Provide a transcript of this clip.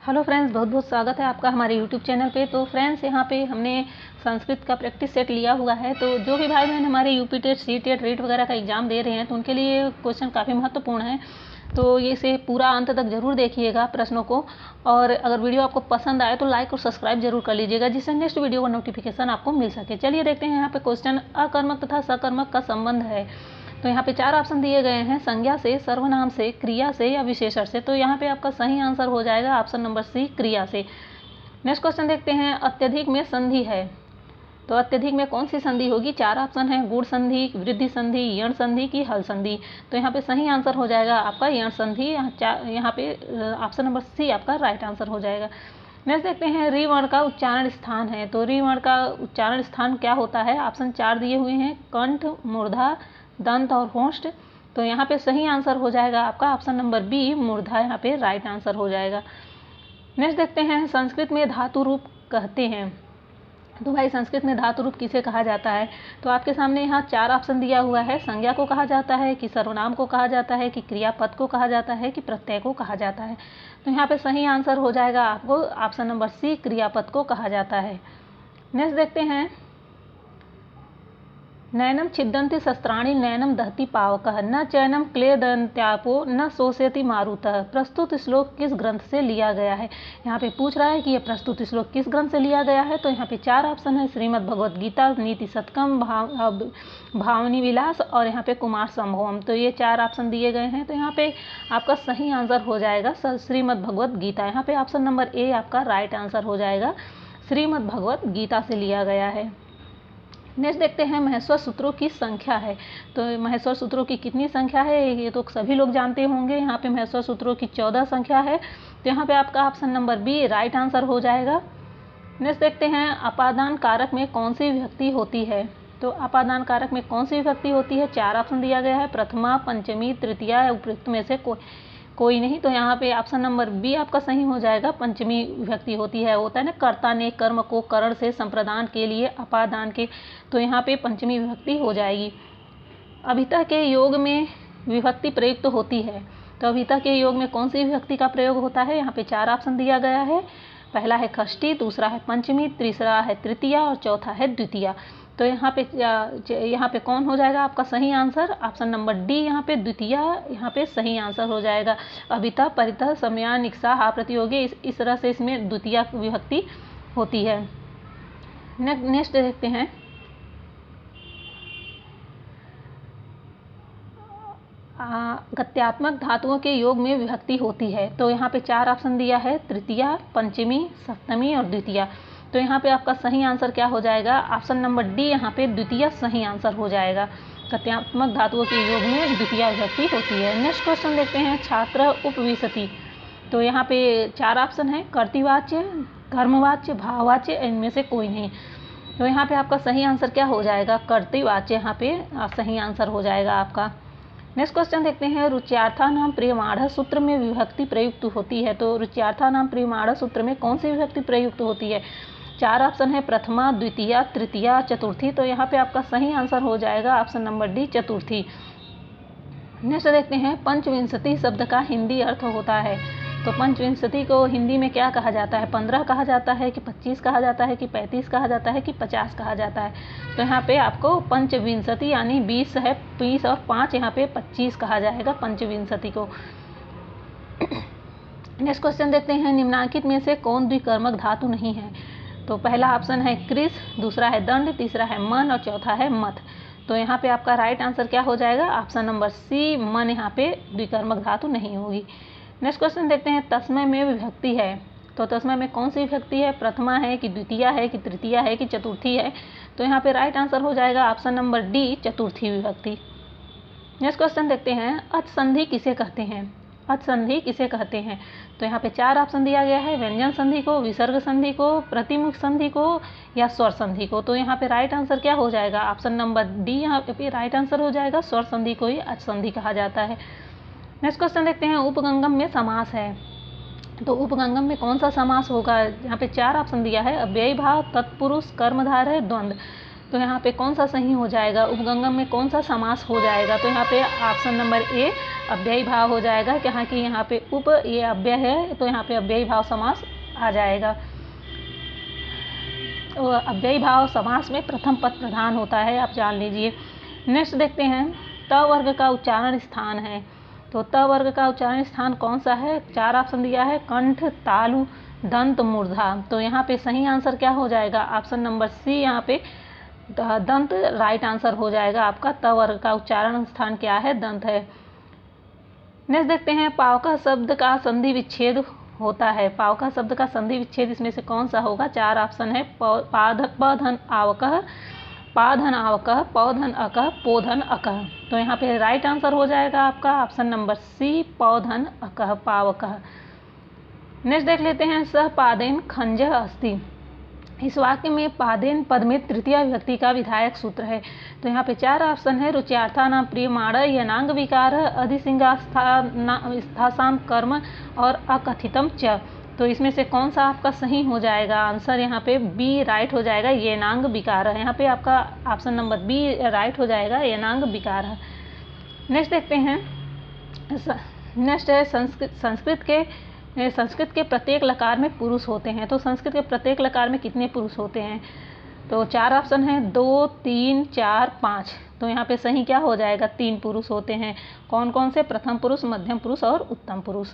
Hello friends, बहुत बहुत स्वागत है आपका हमारे यूट्यूब चैनल पे। तो फ्रेंड्स, यहाँ पे हमने संस्कृत का प्रैक्टिस सेट लिया हुआ है। तो जो भी भाई बहन हमारे UP TET, C TET, REET वगैरह का एग्ज़ाम दे रहे हैं तो उनके लिए क्वेश्चन काफ़ी महत्वपूर्ण है। तो ये इसे पूरा अंत तक ज़रूर देखिएगा प्रश्नों को, और अगर वीडियो आपको पसंद आए तो लाइक और सब्सक्राइब जरूर कर लीजिएगा, जिससे नेक्स्ट वीडियो का नोटिफिकेशन आपको मिल सके। चलिए देखते हैं यहाँ पे क्वेश्चन। अकर्मक तथा सकर्मक का संबंध है। तो यहाँ पे 4 ऑप्शन दिए गए हैं, संज्ञा से, सर्वनाम से, क्रिया से या विशेषण से। तो यहाँ पे आपका सही आंसर हो जाएगा ऑप्शन नंबर सी, क्रिया से। नेक्स्ट क्वेश्चन देखते हैं। अत्यधिक में संधि है, तो अत्यधिक में कौन सी संधि होगी? 4 ऑप्शन है, गुण संधि, वृद्धि संधि, यण संधि की हल संधि। तो यहाँ पे सही आंसर हो जाएगा आपका यण संधि। यहाँ पे ऑप्शन नंबर सी आपका राइट आंसर हो जाएगा। नेक्स्ट देखते हैं। री वर्ण का उच्चारण स्थान है, तो री वर्ण का उच्चारण स्थान क्या होता है? ऑप्शन 4 दिए हुए हैं, कंठ, मूर्धा, दंत और होंठ। तो यहाँ पे सही आंसर हो जाएगा आपका ऑप्शन नंबर बी, मूर्धा, यहाँ पे राइट आंसर हो जाएगा। नेक्स्ट देखते हैं। संस्कृत में धातु रूप कहते हैं, तो भाई संस्कृत में धातु रूप किसे कहा जाता है? तो आपके सामने यहाँ 4 ऑप्शन दिया हुआ है। संज्ञा को कहा जाता है, कि सर्वनाम को कहा जाता है, कि क्रियापद को कहा जाता है, कि प्रत्यय को कहा जाता है। तो यहाँ पे सही आंसर हो जाएगा आपको ऑप्शन नंबर सी, क्रियापद को कहा जाता है। नेक्स्ट देखते हैं। नैनम छिद्यन्ति शस्त्राणि नैनम दहति पावकः न चैनम क्लेदन्त्यापो न शोषयति मारुतः। प्रस्तुत श्लोक किस ग्रंथ से लिया गया है? यहाँ पे पूछ रहा है कि ये प्रस्तुत श्लोक किस ग्रंथ से लिया गया है। तो यहाँ पे 4 ऑप्शन है, श्रीमद् भगवद गीता, नीति शतकम, भावनी विलास और यहाँ पे कुमार संभवम। तो ये 4 ऑप्शन दिए गए हैं। तो यहाँ पे आपका सही आंसर हो जाएगा श्रीमद् भगवद गीता। यहाँ पे ऑप्शन नंबर ए आपका राइट आंसर हो जाएगा, श्रीमद् भगवद गीता से लिया गया है। नेक्स्ट देखते हैं। महेश्वर सूत्रों की संख्या है, तो महेश्वर सूत्रों की कितनी संख्या है ये तो सभी लोग जानते होंगे। यहाँ पे महेश्वर सूत्रों की 14 संख्या है। तो यहाँ पे आपका option number B right answer हो जाएगा। नेक्स्ट देखते हैं। अपादान कारक में कौन सी विभक्ति होती है? तो अपादान कारक में कौन सी विभक्ति होती है? 4 ऑप्शन दिया गया है, प्रथमा, पंचमी, तृतीया, उपयुक्त में से कोई नहीं। तो यहाँ पे ऑप्शन नंबर बी आपका सही हो जाएगा, पंचमी विभक्ति होती है। होता है ना, कर्ता ने कर्म को करण से संप्रदान के लिए अपादान के, तो यहाँ पे पंचमी विभक्ति हो जाएगी। अभिता के योग में विभक्ति प्रयुक्त होती है, तो अभिता के योग में कौन सी विभक्ति का प्रयोग होता है? यहाँ पे 4 ऑप्शन दिया गया है। पहला है षष्ठी, दूसरा है पंचमी, तीसरा है तृतीया और चौथा है द्वितीया। तो यहाँ पे कौन हो जाएगा आपका सही आंसर? ऑप्शन नंबर डी, यहाँ पे द्वितीया यहाँ पे सही आंसर हो जाएगा। अभिता, परितः, समया, निक्सा, हा प्रतियोगी, इस तरह से इसमें द्वितीया विभक्ति होती है। नेक्स्ट देखते हैं। गत्यात्मक धातुओं के योग में विभक्ति होती है, तो यहाँ पे 4 ऑप्शन दिया है, तृतीया, पंचमी, सप्तमी और द्वितीया। तो यहाँ पे आपका सही आंसर क्या हो जाएगा? ऑप्शन नंबर डी, यहाँ पे द्वितीया सही आंसर हो जाएगा। गत्यात्मक धातुओं के योग में द्वितीया विभक्ति होती है। नेक्स्ट क्वेश्चन देखते हैं। छात्र उपविशति, तो यहाँ पे 4 ऑप्शन है, कर्तृवाच्य, कर्मवाच्य, भाववाच्य, इनमें से कोई नहीं। तो यहाँ पे आपका सही आंसर क्या हो जाएगा? कर्तृवाच्य यहाँ पे सही आंसर हो जाएगा आपका। नेक्स्ट क्वेश्चन देखते हैं। रुच्यार्था नाम प्रियमाण सूत्र में विभक्ति प्रयुक्त होती है, तो रुच्यार्था नाम प्रियमाण सूत्र में कौन सी विभक्ति प्रयुक्त होती है? 4 ऑप्शन है, प्रथमा, द्वितीया, तृतीया, चतुर्थी। तो यहाँ पे आपका सही आंसर हो जाएगा ऑप्शन नंबर डी, चतुर्थी। नेक्स्ट देखते हैं। पंचविंशति शब्द का हिंदी अर्थ होता है, तो पंचविंशति को हिंदी में क्या कहा जाता है? 15 कहा जाता है, कि 25 कहा जाता है, कि 35 कहा जाता है, कि 50 कहा जाता है? तो यहाँ पे आपको पंचविंशति यानी 20 है, 20 और 5 यहाँ पे 25 कहा जाएगा पंचविंशति को। नेक्स्ट क्वेश्चन देखते हैं। निम्नांकित में से कौन द्विकर्मक धातु नहीं है? तो पहला ऑप्शन है कृष, दूसरा है दंड, तीसरा है मन और चौथा है मत। तो यहाँ पे आपका राइट आंसर क्या हो जाएगा? ऑप्शन नंबर सी, मन, यहाँ पे द्विकर्मक धातु नहीं होगी। नेक्स्ट क्वेश्चन देखते हैं। तस्मय में विभक्ति है, तो तस्मय में कौन सी विभक्ति है? प्रथमा है, कि द्वितीया है, कि तृतीया है, कि चतुर्थी है? तो यहाँ पे राइट आंसर हो जाएगा ऑप्शन नंबर डी, चतुर्थी विभक्ति। नेक्स्ट क्वेश्चन देखते हैं। अच संधि किसे कहते हैं? अच संधि किसे कहते हैं? तो यहाँ पे 4 ऑप्शन दिया गया है, व्यंजन संधि को, विसर्ग संधि को, प्रतिमुख संधि को या स्वर संधि को। तो यहाँ पे राइट आंसर क्या हो जाएगा? ऑप्शन नंबर डी यहाँ पे राइट आंसर हो जाएगा, स्वर संधि को ही अच संधि कहा जाता है। नेक्स्ट क्वेश्चन देखते हैं। उपगंगम में समास है, तो उपगंगम में कौन सा समास होगा? यहाँ पे 4 ऑप्शन दिया है, अव्ययी भाव, तत्पुरुष, कर्मधारय, द्वंद्व। तो यहाँ पे कौन सा सही हो जाएगा? उपगंगम में कौन सा समास हो जाएगा? तो यहाँ पे ऑप्शन नंबर ए अव्ययी भाव हो जाएगा, कि हाँ कि यहाँ पे उप ये अव्यय है तो यहाँ पे अव्ययी भाव समास आ जाएगा। अव्ययी भाव समास में प्रथम पद प्रधान होता है, आप जान लीजिए। नेक्स्ट देखते हैं, त वर्ग का उच्चारण स्थान है। तो त वर्ग का उच्चारण स्थान कौन सा है? 4 ऑप्शन दिया है, कंठ, तालु, दंत, मूर्धा। तो यहाँ पे सही आंसर क्या हो जाएगा? ऑप्शन नंबर सी, यहाँ पे दंत राइट आंसर हो जाएगा आपका। त वर्ग का उच्चारण स्थान क्या है? दंत है। नेक्स्ट देखते हैं, पावक शब्द का संधि विच्छेद होता है। पावक शब्द का संधि विच्छेद इसमें से कौन सा होगा? 4 ऑप्शन है, पधन आवकः, पाधन आवकः, पौधन अकः, पोधन अकः। तो यहाँ पे राइट आंसर हो जाएगा आपका ऑप्शन नंबर सी, पौधन अकः, पावकः। नेक्स्ट देख लेते हैं, सह पादेन खंजः अस्ति। इस वाक्य में पादेन पद में तृतीय विभक्ति का विधायक सूत्र है। तो यहाँ पे 4 ऑप्शन है, रुच्यार्थानां प्रियमाण, यनांग विकार, अधिसिंगास्थासाम कर्म और अकथितम च। तो इसमें से कौन सा आपका सही हो जाएगा? आंसर यहाँ पे बी राइट हो जाएगा, येनांग विकार। यहाँ पे आपका ऑप्शन नंबर बी राइट हो जाएगा, येनांग विकार। नेक्स्ट देखते हैं, नेक्स्ट है संस्कृत के प्रत्येक लकार में पुरुष होते हैं। तो संस्कृत के प्रत्येक लकार में कितने पुरुष होते हैं? तो 4 ऑप्शन है, 2, 3, 4, 5। तो यहाँ पे सही क्या हो जाएगा? 3 पुरुष होते हैं। कौन कौन से? प्रथम पुरुष, मध्यम पुरुष और उत्तम पुरुष।